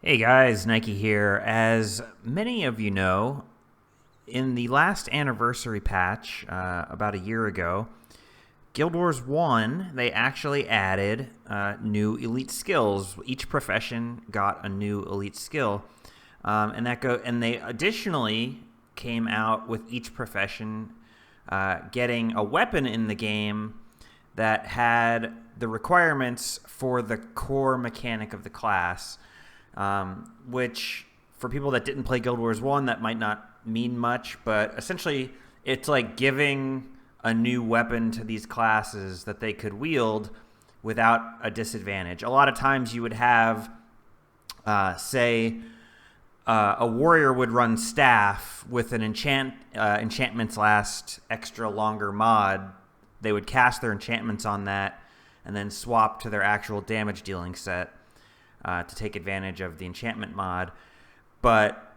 Hey guys, Nike here. As many of you know, in the last anniversary patch, about a year ago, Guild Wars 1, they actually added new elite skills. Each profession got a new elite skill. And they additionally came out with each profession getting a weapon in the game that had the requirements for the core mechanic of the class. Which, for people that didn't play Guild Wars 1, that might not mean much, but essentially it's like giving a new weapon to these classes that they could wield without a disadvantage. A lot of times you would have, say, a warrior would run staff with an enchantments last extra longer mod. They would cast their enchantments on that and then swap to their actual damage dealing set to take advantage of the enchantment mod. But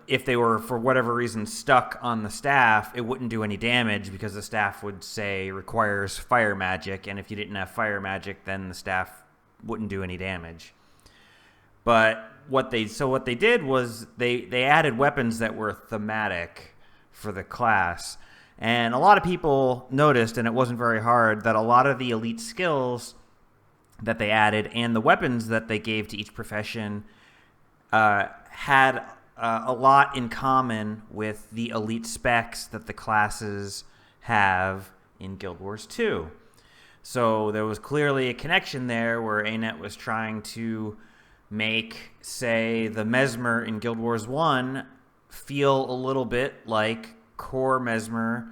if they were for whatever reason stuck on the staff, it wouldn't do any damage because the staff would say requires fire magic, and if you didn't have fire magic, then the staff wouldn't do any damage. But what they did was they added weapons that were thematic for the class. And a lot of people noticed, and it wasn't very hard, that a lot of the elite skills that they added and the weapons that they gave to each profession had a lot in common with the elite specs that the classes have in Guild Wars 2. So there was clearly a connection there where ANET was trying to make, say, the Mesmer in Guild Wars 1 feel a little bit like core Mesmer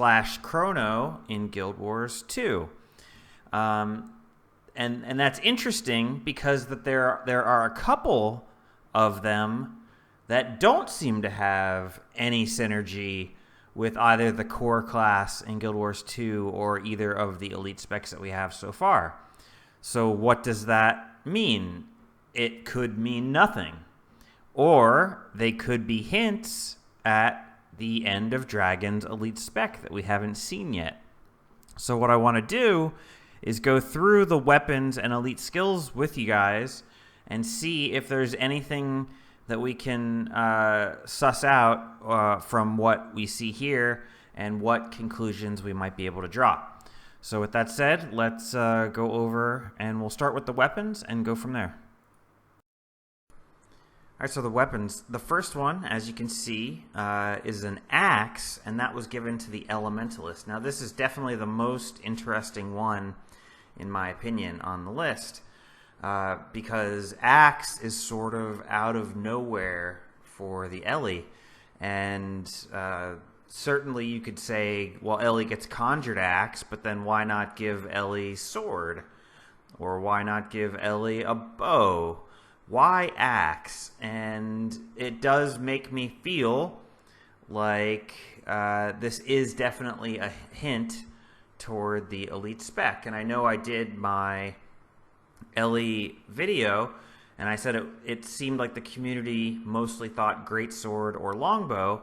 / Chrono in Guild Wars 2. And that's interesting because there are a couple of them that don't seem to have any synergy with either the core class in Guild Wars 2 or either of the elite specs that we have so far. So what does that mean? It could mean nothing. Or they could be hints at the End of Dragon's elite spec that we haven't seen yet. So what I want to do is go through the weapons and elite skills with you guys and see if there's anything that we can suss out from what we see here and what conclusions we might be able to draw. So with that said, let's go over and we'll start with the weapons and go from there. All right, so the weapons. The first one, as you can see, is an axe, and that was given to the Elementalist. Now, this is definitely the most interesting one, in my opinion, on the list, because axe is sort of out of nowhere for the Ellie, and certainly you could say, well, Ellie gets conjured axe, but then why not give Ellie sword, or why not give Ellie a bow? Why axe? And it does make me feel like this is definitely a hint toward the elite spec. And I know I did my Ellie video, and I said it seemed like the community mostly thought greatsword or longbow,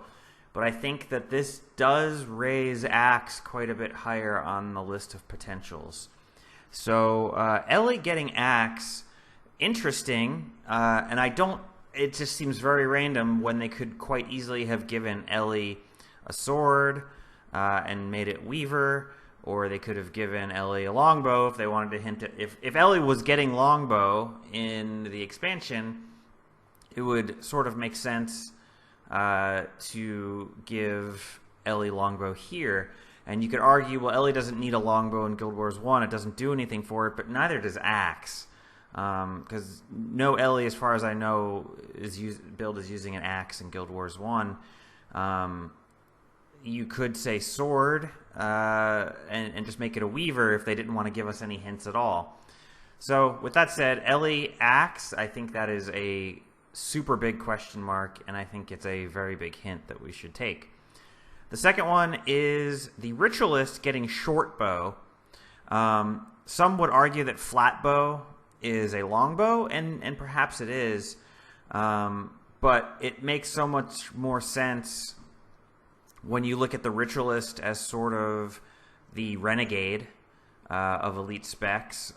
but I think that this does raise axe quite a bit higher on the list of potentials. So Ellie getting axe, interesting, and it just seems very random when they could quite easily have given Ellie a sword and made it Weaver, or they could have given Ellie a longbow if they wanted to hint at, if Ellie was getting longbow in the expansion, it would sort of make sense to give Ellie longbow here. And you could argue, well, Ellie doesn't need a longbow in Guild Wars 1, it doesn't do anything for it, but neither does axe. Because no Ellie, as far as I know, build is using an axe in Guild Wars 1. You could say sword and just make it a Weaver if they didn't want to give us any hints at all. So with that said, Ellie axe, I think that is a super big question mark, and I think it's a very big hint that we should take. The second one is the Ritualist getting short bow. Some would argue that flat bow is a longbow, and perhaps it is, but it makes so much more sense when you look at the Ritualist as sort of the renegade of elite specs,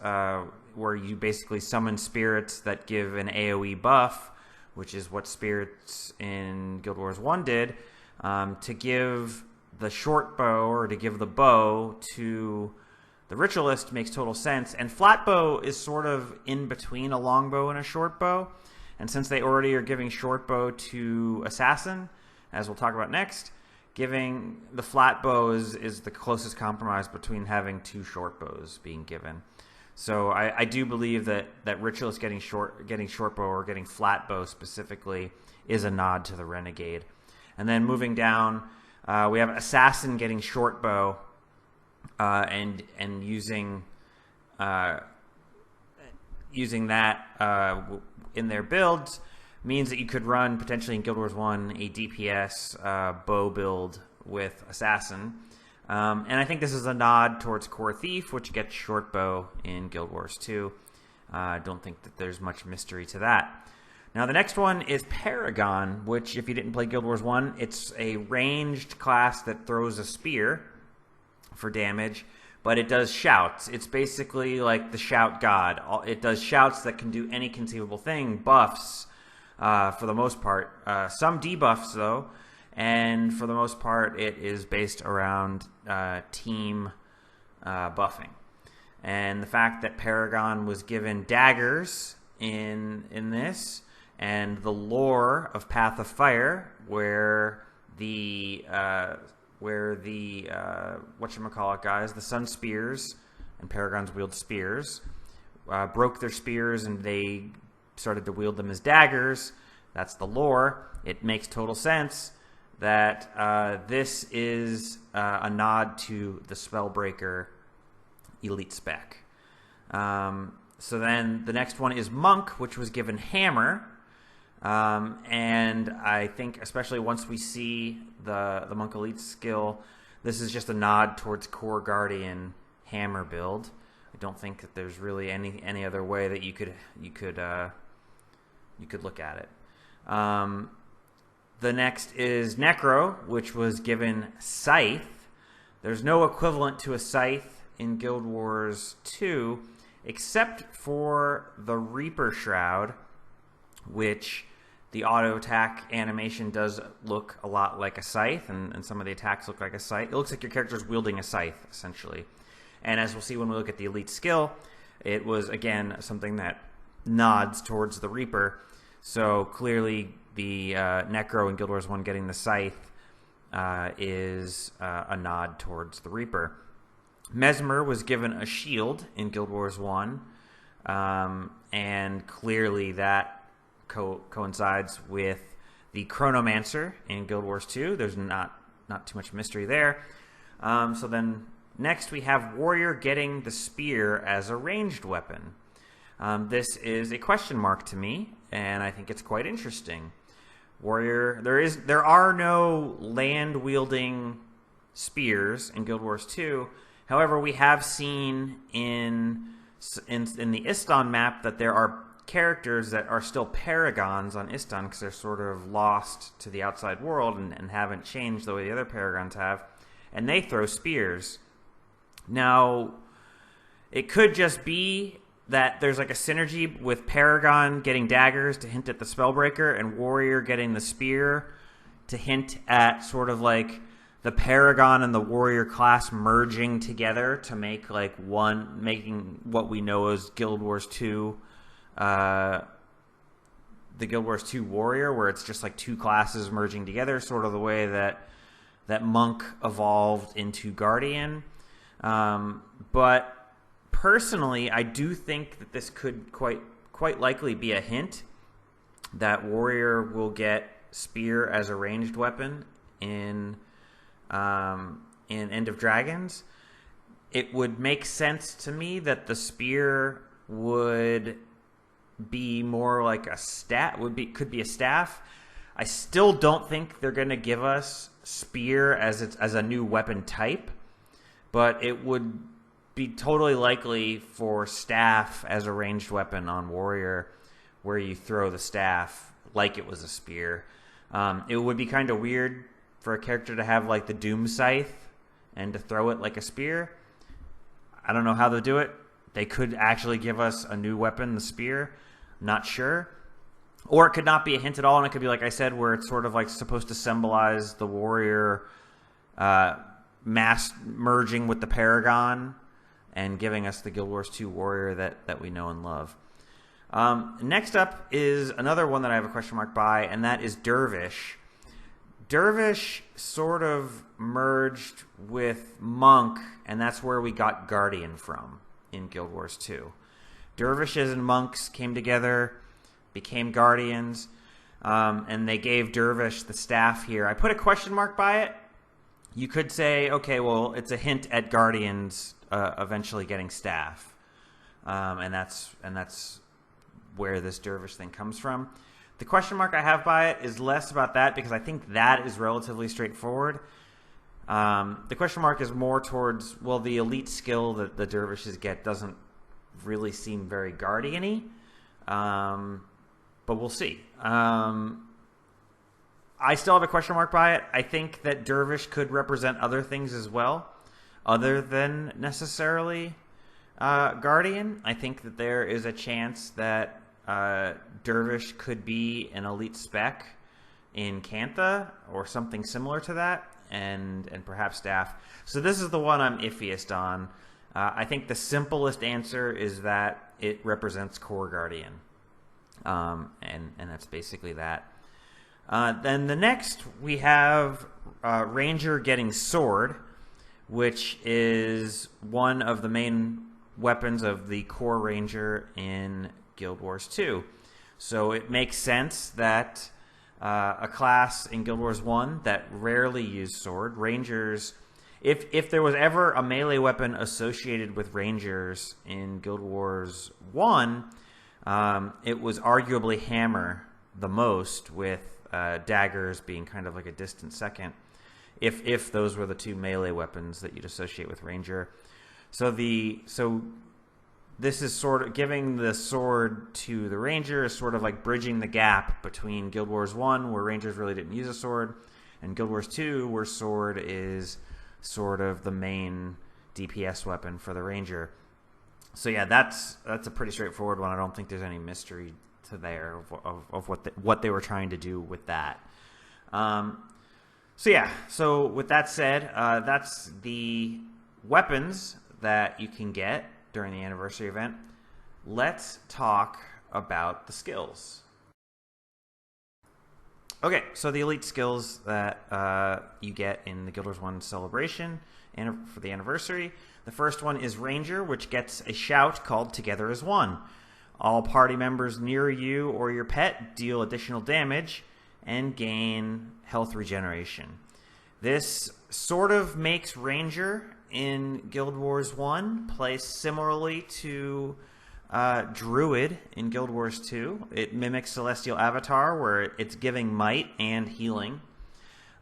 where you basically summon spirits that give an AoE buff, which is what spirits in Guild Wars 1 did, to give the short bow, or to give the bow to the ritualist, makes total sense. And flat bow is sort of in between a long bow and a short bow. And since they already are giving short bow to assassin, as we'll talk about next, giving the flat bow is the closest compromise between having two short bows being given. So I do believe that ritualist getting short bow, or getting flat bow specifically, is a nod to the renegade. And then moving down, we have assassin getting short bow, and using that in their builds means that you could run potentially in Guild Wars 1 a DPS bow build with assassin. And I think this is a nod towards Core Thief, which gets short bow in Guild Wars 2. I don't think that there's much mystery to that. Now the next one is Paragon, which, if you didn't play Guild Wars 1, it's a ranged class that throws a spear for damage, but it does shouts. It's basically like the shout god. It does shouts that can do any conceivable thing, buffs for the most part. Some debuffs though, and for the most part it is based around team buffing. And the fact that Paragon was given daggers in this, and the lore of Path of Fire, where the whatchamacallit guys, the Sun Spears, and Paragons wield spears, broke their spears and they started to wield them as daggers. That's the lore. It makes total sense that this is a nod to the Spellbreaker elite spec. So then the next one is Monk, which was given Hammer. And I think, especially once we see the Monk Elite skill, this is just a nod towards Core Guardian Hammer build. I don't think that there's really any other way that you could look at it. The next is Necro, which was given Scythe. There's no equivalent to a Scythe in Guild Wars 2, except for the Reaper Shroud, which the auto attack animation does look a lot like a scythe, and some of the attacks look like a scythe. It looks like your character's wielding a scythe, essentially. And as we'll see when we look at the elite skill, it was, again, something that nods towards the Reaper. So clearly the Necro in Guild Wars 1 getting the scythe is a nod towards the Reaper. Mesmer was given a shield in Guild Wars 1, and clearly that coincides with the Chronomancer in Guild Wars 2. There's not too much mystery there. So then next we have Warrior getting the spear as a ranged weapon. This is a question mark to me, and I think it's quite interesting. Warrior, there are no land wielding spears in Guild Wars 2. However, we have seen in the Istan map that there are characters that are still paragons on Istan, because they're sort of lost to the outside world and haven't changed the way the other paragons have, and they throw spears. Now, it could just be that there's like a synergy with Paragon getting daggers to hint at the Spellbreaker, and Warrior getting the spear to hint at sort of like the Paragon and the Warrior class merging together to make like one, making what we know as Guild Wars 2, the Guild Wars 2 Warrior, where it's just like two classes merging together, sort of the way that Monk evolved into Guardian. But personally, I do think that this could quite likely be a hint that Warrior will get Spear as a ranged weapon in End of Dragons. It would make sense to me that the Spear would be more like a staff. Could be a staff. I still don't think they're going to give us Spear as a new weapon type, but it would be totally likely for staff as a ranged weapon on Warrior, where you throw the staff like it was a spear. It would be kind of weird for a character to have like the Doom Scythe and to throw it like a spear. I don't know how they'll do it. They could actually give us a new weapon, the spear. Not sure. Or it could not be a hint at all, and it could be, like I said, where it's sort of like supposed to symbolize the warrior mass merging with the Paragon and giving us the Guild Wars 2 warrior that we know and love. Next up is another one that I have a question mark by, and that is Dervish. Dervish sort of merged with Monk, and that's where we got Guardian from in Guild Wars 2. Dervishes and Monks came together, became Guardians, and they gave Dervish the staff here. I put a question mark by it. You could say, okay, well, it's a hint at Guardians eventually getting staff, and that's where this Dervish thing comes from. The question mark I have by it is less about that, because I think that is relatively straightforward. The question mark is more towards, well, the elite skill that the Dervishes get doesn't really seem very Guardian-y, but we'll see. I still have a question mark by it. I think that Dervish could represent other things as well, other than necessarily Guardian. I think that there is a chance that Dervish could be an elite spec in Cantha or something similar to that, and perhaps staff. So this is the one I'm iffiest on. I think the simplest answer is that it represents Core Guardian, and that's basically that. Then the next we have Ranger getting Sword, which is one of the main weapons of the Core Ranger in Guild Wars 2. So it makes sense that a class in Guild Wars 1 that rarely used Sword, Rangers, if there was ever a melee weapon associated with Rangers in Guild Wars 1, it was arguably Hammer the most, with daggers being kind of like a distant second, if those were the two melee weapons that you'd associate with Ranger. So this is sort of giving the sword to the Ranger is sort of like bridging the gap between Guild Wars 1, where Rangers really didn't use a sword, and Guild Wars 2, where sword is sort of the main DPS weapon for the Ranger. So yeah, that's a pretty straightforward one. I don't think there's any mystery to there of what they were trying to do with that. So with that said, that's the weapons that you can get during the anniversary event. Let's talk about the skills. Okay, so the elite skills that you get in the Guild Wars 1 celebration and for the anniversary. The first one is Ranger, which gets a shout called Together as One. All party members near you or your pet deal additional damage and gain health regeneration. This sort of makes Ranger in Guild Wars 1 play similarly to Druid in Guild Wars 2. It mimics Celestial Avatar, where it's giving might and healing.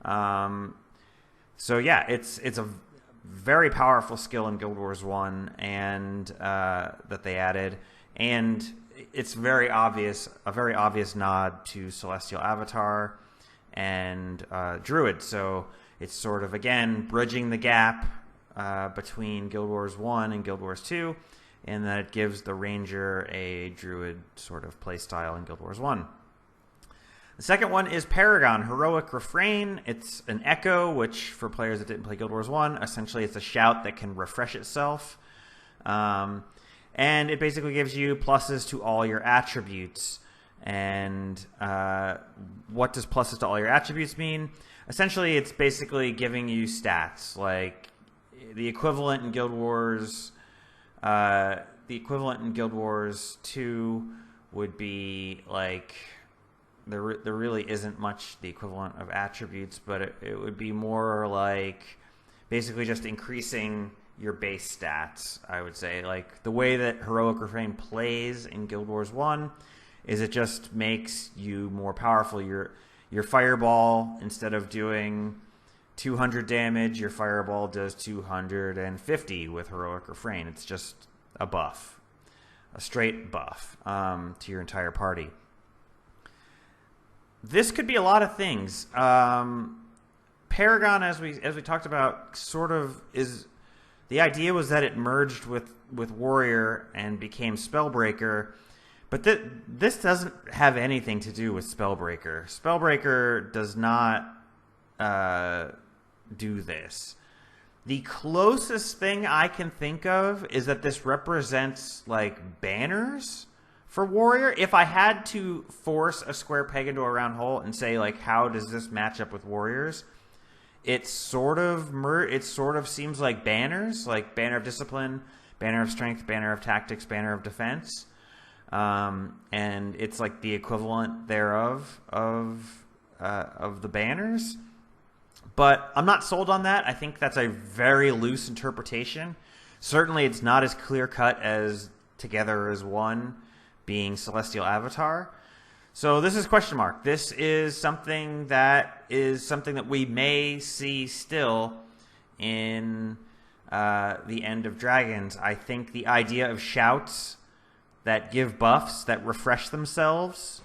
So yeah, it's a very powerful skill in Guild Wars 1 and that they added, and it's a very obvious nod to Celestial Avatar and Druid. So it's sort of, again, bridging the gap between Guild Wars 1 and Guild Wars 2, and that it gives the Ranger a Druid sort of playstyle in Guild Wars 1. The second one is Paragon, Heroic Refrain. It's an echo, which for players that didn't play Guild Wars 1, essentially it's a shout that can refresh itself. And it basically gives you pluses to all your attributes. And what does pluses to all your attributes mean? Essentially, it's basically giving you stats. Like the equivalent in Guild Wars, 2 would be like, there really isn't much the equivalent of attributes, but it would be more like basically just increasing your base stats, I would say. Like the way that Heroic Refrain plays in Guild Wars 1 is it just makes you more powerful. Your fireball, instead of doing 200 damage, your fireball does 250 with Heroic Refrain. It's just a buff, a straight buff to your entire party. This could be a lot of things. Paragon, as we talked about, sort of is The idea was that it merged with Warrior and became Spellbreaker, but this doesn't have anything to do with Spellbreaker. Spellbreaker does not do this. The closest thing I can think of is that this represents like banners for Warrior. If I had to force a square peg into a round hole and say like, how does this match up with Warriors? It sort of seems like banners, like Banner of Discipline, Banner of Strength, Banner of Tactics, Banner of Defense, and it's like the equivalent thereof of the banners. But I'm not sold on that. I think that's a very loose interpretation. Certainly, it's not as clear cut as Together as One being Celestial Avatar. So this is question mark. This is something that we may see still in the End of Dragons. I think the idea of shouts that give buffs that refresh themselves,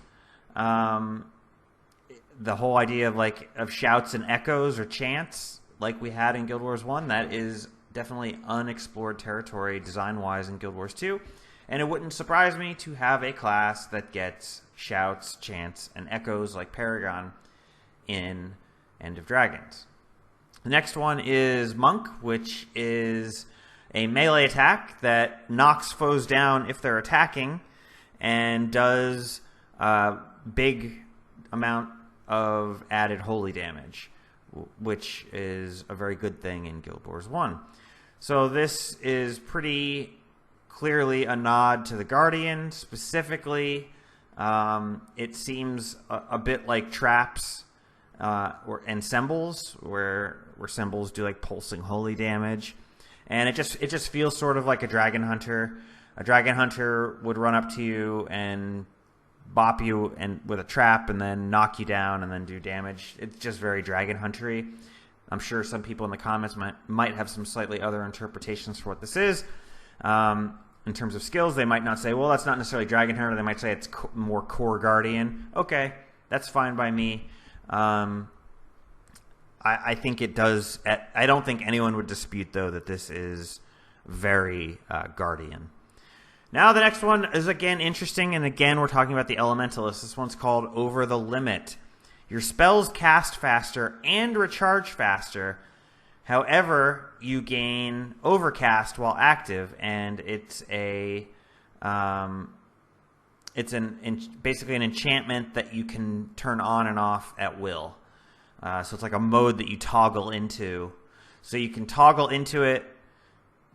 the whole idea of shouts and echoes or chants like we had in Guild Wars 1, that is definitely unexplored territory design-wise in Guild Wars 2. And it wouldn't surprise me to have a class that gets shouts, chants, and echoes like Paragon in End of Dragons. The next one is Monk, which is a melee attack that knocks foes down if they're attacking and does big amount of added holy damage, which is a very good thing in Guild Wars 1. So this is pretty clearly a nod to the Guardian. Specifically, it seems a bit like traps and symbols, where symbols do like pulsing holy damage, and it just feels sort of like a Dragon Hunter. A Dragon Hunter would run up to you and bop you and with a trap and then knock you down and then do damage. It's just very Dragon Hunter-y. I'm sure some people in the comments might have some slightly other interpretations for what this is. In terms of skills, they might not say, well, that's not necessarily Dragon Hunter. They might say it's more Core Guardian. Okay, that's fine by me. I think it does. I don't think anyone would dispute, though, that this is very Guardian. Now the next one is again interesting, and again we're talking about the Elementalist. This one's called Over the Limit. Your spells cast faster and recharge faster. However, you gain Overcast while active, and it's basically an enchantment that you can turn on and off at will. So it's like a mode that you toggle into. So you can toggle into it.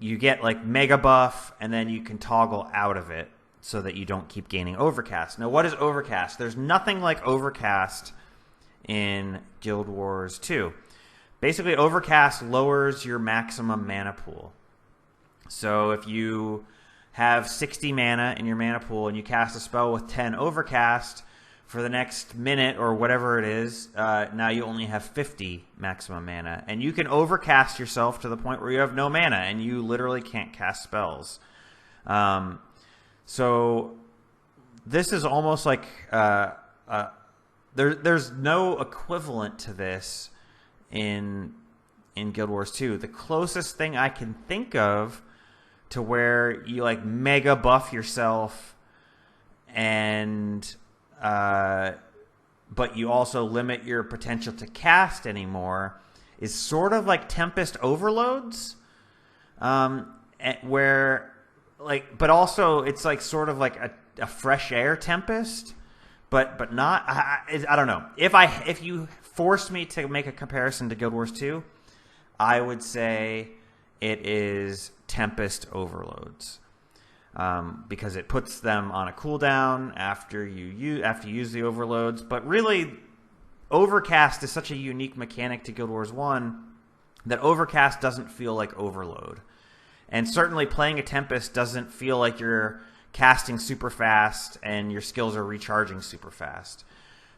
You get like mega buff, and then you can toggle out of it so that you don't keep gaining Overcast. Now, what is Overcast? There's nothing like Overcast in Guild Wars 2. Basically, Overcast lowers your maximum mana pool. So if you have 60 mana in your mana pool and you cast a spell with 10 Overcast, for the next minute or whatever it is, now you only have 50 maximum mana. And you can overcast yourself to the point where you have no mana and you literally can't cast spells. So this is almost like there's no equivalent to this in Guild Wars 2. The closest thing I can think of to where you like mega buff yourself and but you also limit your potential to cast anymore is sort of like Tempest Overloads, where like, but also it's like sort of like a fresh air Tempest, but not. I don't know. If you forced me to make a comparison to Guild Wars 2, I would say it is Tempest Overloads. Because it puts them on a cooldown after you use the overloads. But really, Overcast is such a unique mechanic to Guild Wars 1 that Overcast doesn't feel like Overload. And certainly playing a Tempest doesn't feel like you're casting super fast and your skills are recharging super fast.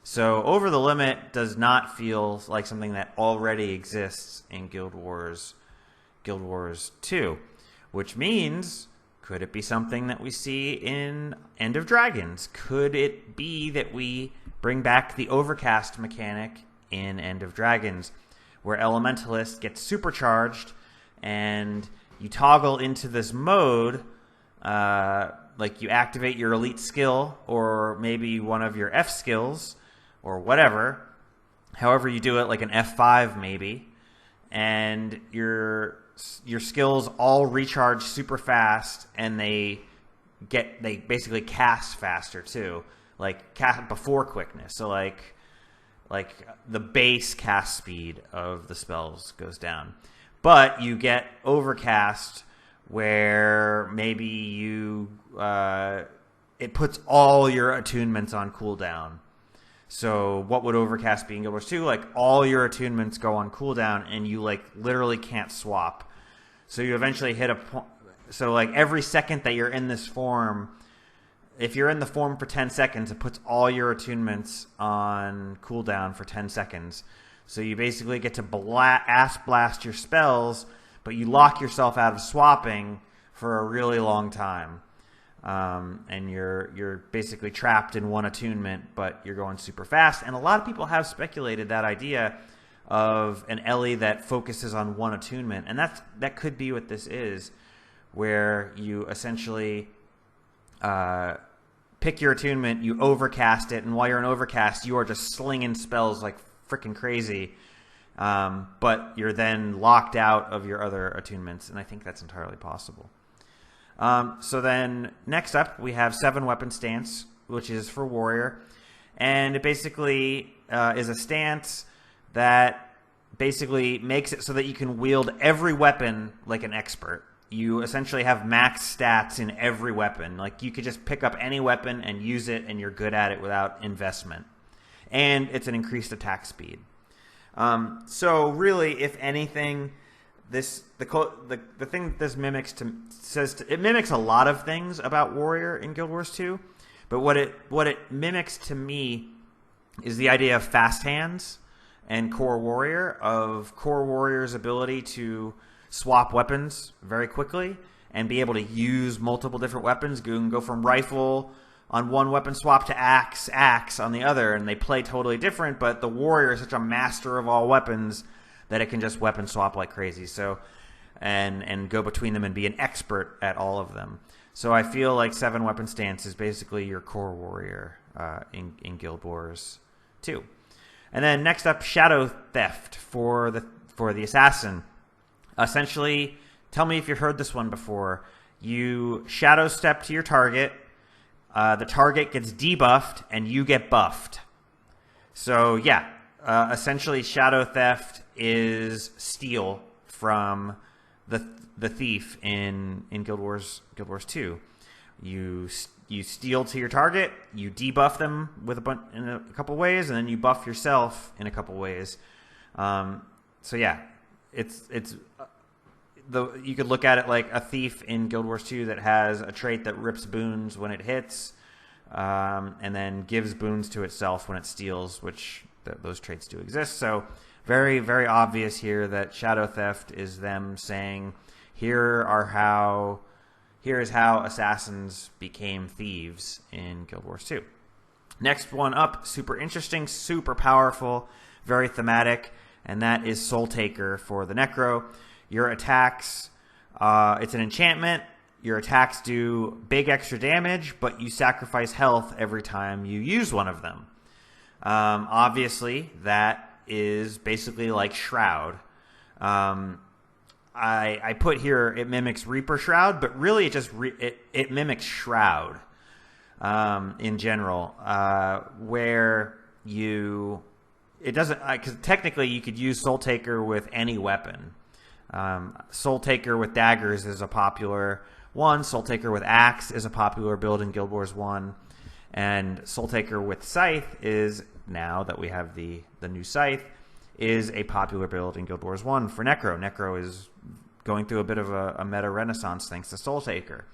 So Over the Limit does not feel like something that already exists in Guild Wars 2. Which means, could it be something that we see in End of Dragons? Could it be that we bring back the Overcast mechanic in End of Dragons, where Elementalist gets supercharged and you toggle into this mode, like you activate your elite skill or maybe one of your F skills or whatever, however you do it, like an F5 maybe, and your skills all recharge super fast, and they basically cast faster too, like cast before quickness. So like the base cast speed of the spells goes down, but you get overcast where maybe you it puts all your attunements on cooldown. So what would overcast be in Guild Wars 2? Like all your attunements go on cooldown, and you like literally can't swap. So you eventually hit a point. So like every second that you're in this form, if you're in the form for 10 seconds, it puts all your attunements on cooldown for 10 seconds. So you basically get to ass blast your spells, but you lock yourself out of swapping for a really long time. And you're basically trapped in one attunement, but you're going super fast. And a lot of people have speculated that idea of an Ellie that focuses on one attunement, and that could be what this is, where you essentially pick your attunement, you overcast it, and while you're in overcast, you are just slinging spells like freaking crazy. But you're then locked out of your other attunements, and I think that's entirely possible. So then next up we have 7 weapon stance, which is for warrior, and it basically is a stance that basically makes it so that you can wield every weapon like an expert. You essentially have max stats in every weapon. Like you could just pick up any weapon and use it, and you're good at it without investment. And it's an increased attack speed. So really, if anything, the thing that this mimics it mimics a lot of things about warrior in Guild Wars 2, but what it mimics to me is the idea of fast hands and core warrior, of core warrior's ability to swap weapons very quickly and be able to use multiple different weapons. You can go from rifle on one weapon swap to axe on the other, and they play totally different, but the warrior is such a master of all weapons that it can just weapon swap like crazy. So and go between them and be an expert at all of them. So I feel like 7 weapon stance is basically your core warrior in Guild Wars 2. And then next up, Shadow Theft for the assassin. Essentially, tell me if you've heard this one before. You shadow step to your target. The target gets debuffed, and you get buffed. So yeah, essentially, Shadow Theft is steal from the thief in Guild Wars 2. You steal to your target, you debuff them in a couple ways, and then you buff yourself in a couple ways. So yeah, you could look at it like a thief in Guild Wars 2 that has a trait that rips boons when it hits, and then gives boons to itself when it steals, which those traits do exist. So very, very obvious here that Shadow Theft is them saying, here is how assassins became thieves in Guild Wars 2. Next one up, super interesting, super powerful, very thematic, and that is Soul Taker for the Necro. Your attacks, it's an enchantment. Your attacks do big extra damage, but you sacrifice health every time you use one of them. Obviously, that is basically like Shroud. I put here it mimics Reaper Shroud, but really it mimics Shroud in general, where it doesn't, because technically you could use Soul Taker with any weapon. Soul Taker with daggers is a popular one. Soul Taker with axe is a popular build in Guild Wars 1. And Soul Taker with Scythe is, now that we have the new Scythe, is a popular build in Guild Wars 1 for Necro. Necro is going through a bit of a meta renaissance thanks to Soul Taker.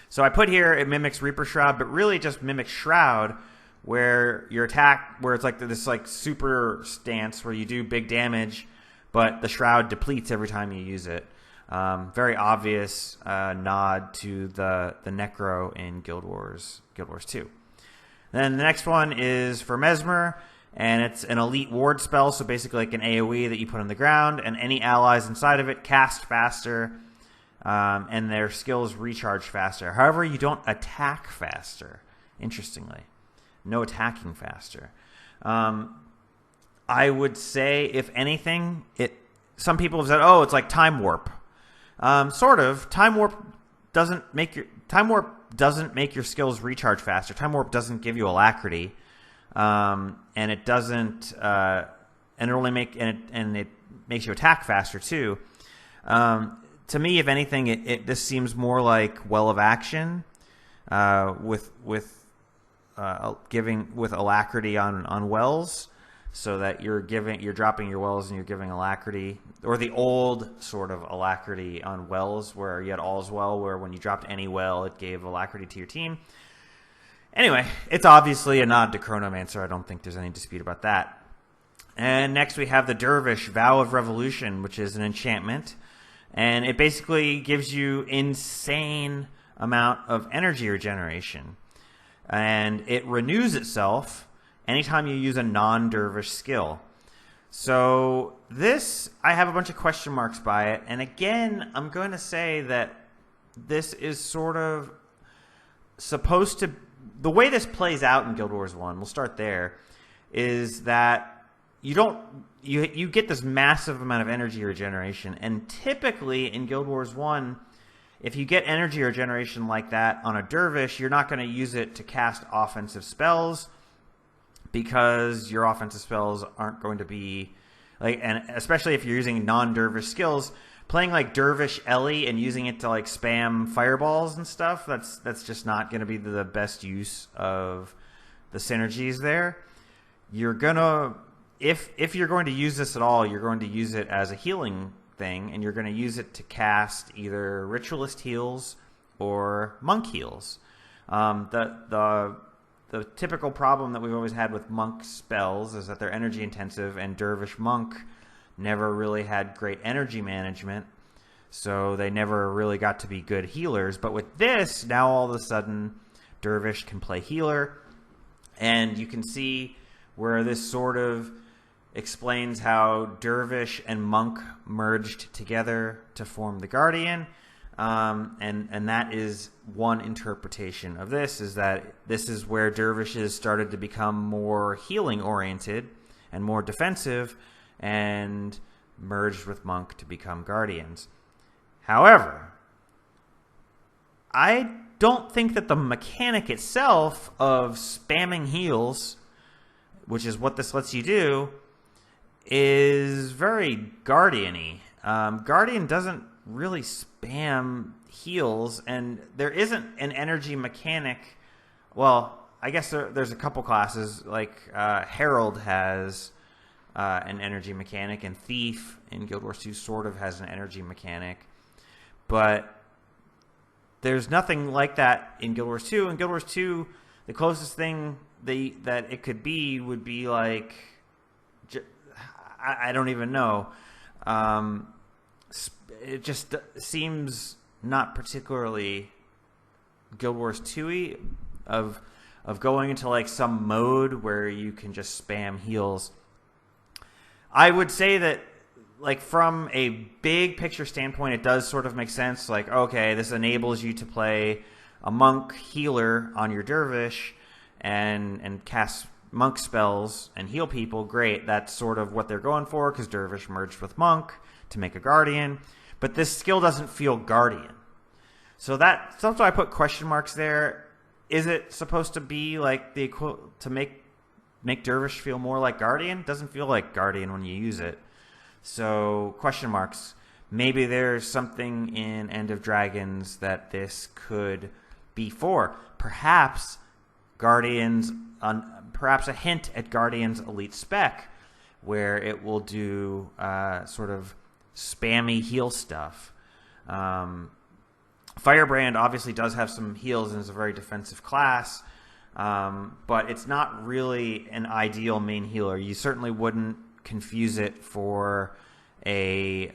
So I put here it mimics Reaper Shroud, but really just mimics Shroud, where your attack, where it's like this like super stance where you do big damage, but the Shroud depletes every time you use it. Very obvious nod to the Necro in Guild Wars 2. Then the next one is for Mesmer, and it's an elite ward spell, so basically like an AoE that you put on the ground, and any allies inside of it cast faster and their skills recharge faster. However, you don't attack faster, interestingly. No attacking faster. I would say, if anything, some people have said, oh, it's like Time Warp. Sort of. Time Warp doesn't make your skills recharge faster. Time Warp doesn't give you alacrity, and it doesn't, and it makes you attack faster too. To me, if anything, this seems more like Well of Action, with alacrity on wells, so that you're dropping your wells and you're giving alacrity, or the old sort of alacrity on wells where you had All's Well, where when you dropped any well, it gave alacrity to your team. Anyway, it's obviously a nod to Chronomancer. I don't think there's any dispute about that. And next we have the Dervish, Vow of Revolution, which is an enchantment. And it basically gives you insane amount of energy regeneration. And it renews itself anytime you use a non-dervish skill. So this, I have a bunch of question marks by it. And again, I'm going to say that this is sort of supposed to... The way this plays out in Guild Wars 1, we'll start there, is that you get this massive amount of energy regeneration. And typically in Guild Wars 1, if you get energy regeneration like that on a dervish, you're not going to use it to cast offensive spells, because your offensive spells aren't going to be like, and especially if you're using non-dervish skills, playing like Dervish Ellie and using it to like spam fireballs and stuff, that's just not going to be the best use of the synergies there. You're gonna, if you're going to use this at all, you're going to use it as a healing thing, and you're going to use it to cast either Ritualist heals or Monk heals. The typical problem that we've always had with Monk spells is that they're energy intensive, and Dervish Monk never really had great energy management, so they never really got to be good healers. But with this, now all of a sudden, Dervish can play healer, and you can see where this sort of explains how Dervish and Monk merged together to form the Guardian. And that is one interpretation of this, is that this is where Dervishes started to become more healing oriented and more defensive, and merged with Monk to become Guardians. However, I don't think that the mechanic itself of spamming heals, which is what this lets you do, is very Guardian-y. Guardian doesn't really spam heals, and there isn't an energy mechanic. Well, I guess there's a couple classes, like Herald has an energy mechanic, and Thief in Guild Wars 2 sort of has an energy mechanic, but there's nothing like that in Guild Wars 2. In Guild Wars 2, the closest thing that it could be would be like, I don't even know. It just seems not particularly Guild Wars 2-y of going into like some mode where you can just spam heals. I would say that, like, from a big picture standpoint, it does sort of make sense. Like, okay, this enables you to play a Monk healer on your Dervish and cast Monk spells and heal people. Great, that's sort of what they're going for, because Dervish merged with Monk to make a Guardian. But this skill doesn't feel Guardian. So that's why I put question marks there. Is it supposed to be like the to make Dervish feel more like Guardian? It doesn't feel like Guardian when you use it. So question marks. Maybe there's something in End of Dragons that this could be for. Perhaps Guardians, perhaps a hint at Guardian's Elite Spec, where it will do sort of spammy heal stuff. Firebrand obviously does have some heals and is a very defensive class, but it's not really an ideal main healer. You certainly wouldn't confuse it for a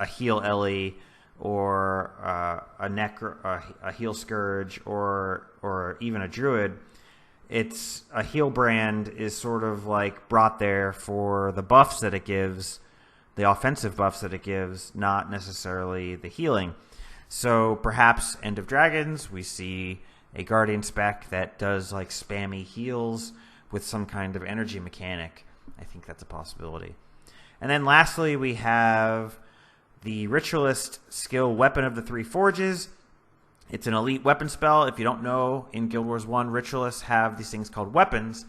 heal Ellie or a heal Scourge or even a Druid. It's a heal brand is sort of like brought there for the buffs that it gives the offensive buffs that it gives, not necessarily the healing. So perhaps End of Dragons, we see a Guardian spec that does like spammy heals with some kind of energy mechanic. I think that's a possibility. And then lastly, we have the Ritualist skill, Weapon of the Three Forges. It's an elite weapon spell. If you don't know, in Guild Wars 1, Ritualists have these things called weapons,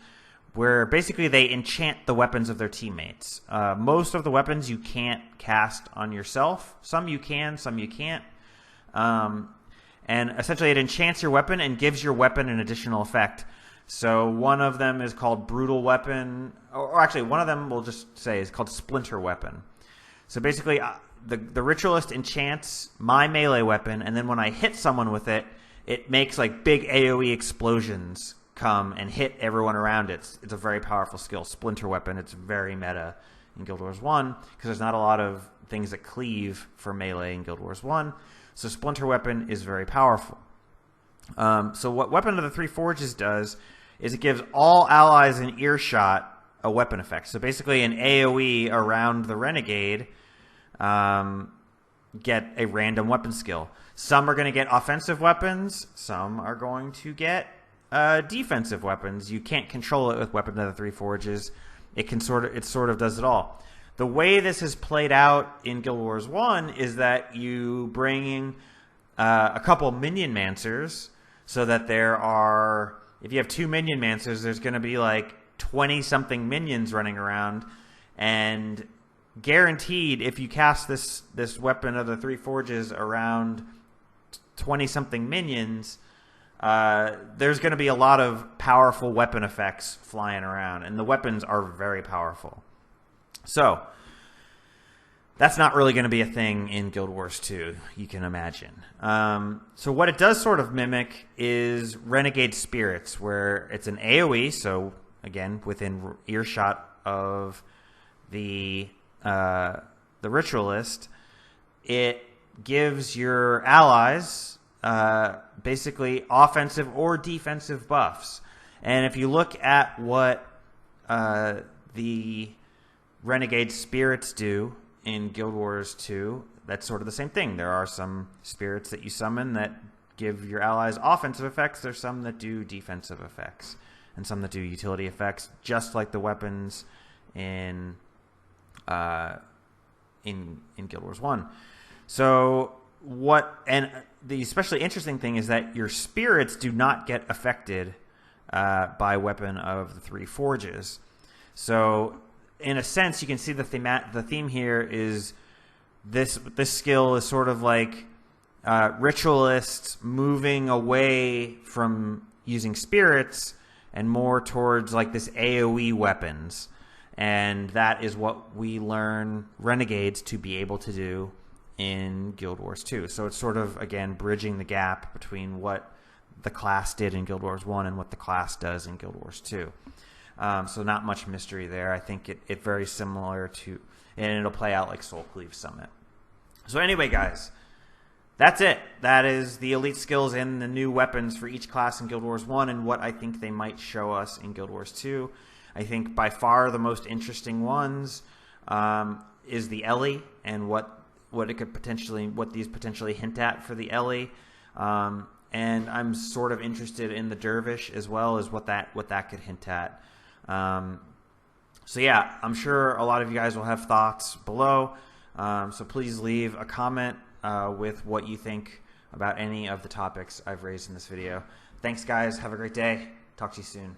where basically they enchant the weapons of their teammates. Most of the weapons you can't cast on yourself. Some you can, some you can't. And essentially it enchants your weapon and gives your weapon an additional effect. So one of them is called Brutal Weapon, or actually one of them we'll just say is called Splinter Weapon. So basically the Ritualist enchants my melee weapon, and then when I hit someone with it, it makes like big AoE explosions come and hit everyone around it. It's a very powerful skill, Splinter Weapon. It's very meta in Guild Wars 1 because there's not a lot of things that cleave for melee in Guild Wars 1. So Splinter Weapon is very powerful. So what Weapon of the Three Forges does is it gives all allies in earshot a weapon effect. So basically an AoE around the Renegade get a random weapon skill. Some are going to get offensive weapons. Some are going to get defensive weapons. You can't control it with Weapon of the Three Forges. It sort of does it all. The way this is played out in Guild Wars 1 is that you bring in a couple Minion Mancers, so that there are, if you have 2 Minion Mancers, there's going to be like 20-something minions running around, and guaranteed if you cast this Weapon of the Three Forges around 20-something minions, there's going to be a lot of powerful weapon effects flying around, and the weapons are very powerful. So that's not really going to be a thing in Guild Wars 2, you can imagine. So what it does sort of mimic is Renegade Spirits, where it's an AoE, so again, within earshot of the Ritualist, it gives your allies basically offensive or defensive buffs. And if you look at what the Renegade Spirits do in Guild Wars 2, that's sort of the same thing. There are some spirits that you summon that give your allies offensive effects. There's some that do defensive effects, and some that do utility effects, just like the weapons in Guild Wars 1. So the especially interesting thing is that your spirits do not get affected by Weapon of the Three Forges. So in a sense, you can see the theme here is this skill is sort of like Ritualists moving away from using spirits and more towards like this AoE weapons. And that is what we learn Renegades to be able to do in Guild Wars 2. So it's sort of, again, bridging the gap between what the class did in Guild Wars 1 and what the class does in Guild Wars 2. So not much mystery there. I think it very similar to, and it'll play out like Soul Cleave Summit. So anyway, guys, that's it. That is the elite skills and the new weapons for each class in Guild Wars 1 and what I think they might show us in Guild Wars 2. I think by far the most interesting ones is the Ellie and what these potentially hint at for the Ellie. And I'm sort of interested in the Dervish as well as what that could hint at. So yeah, I'm sure a lot of you guys will have thoughts below. So please leave a comment with what you think about any of the topics I've raised in this video. Thanks, guys. Have a great day. Talk to you soon.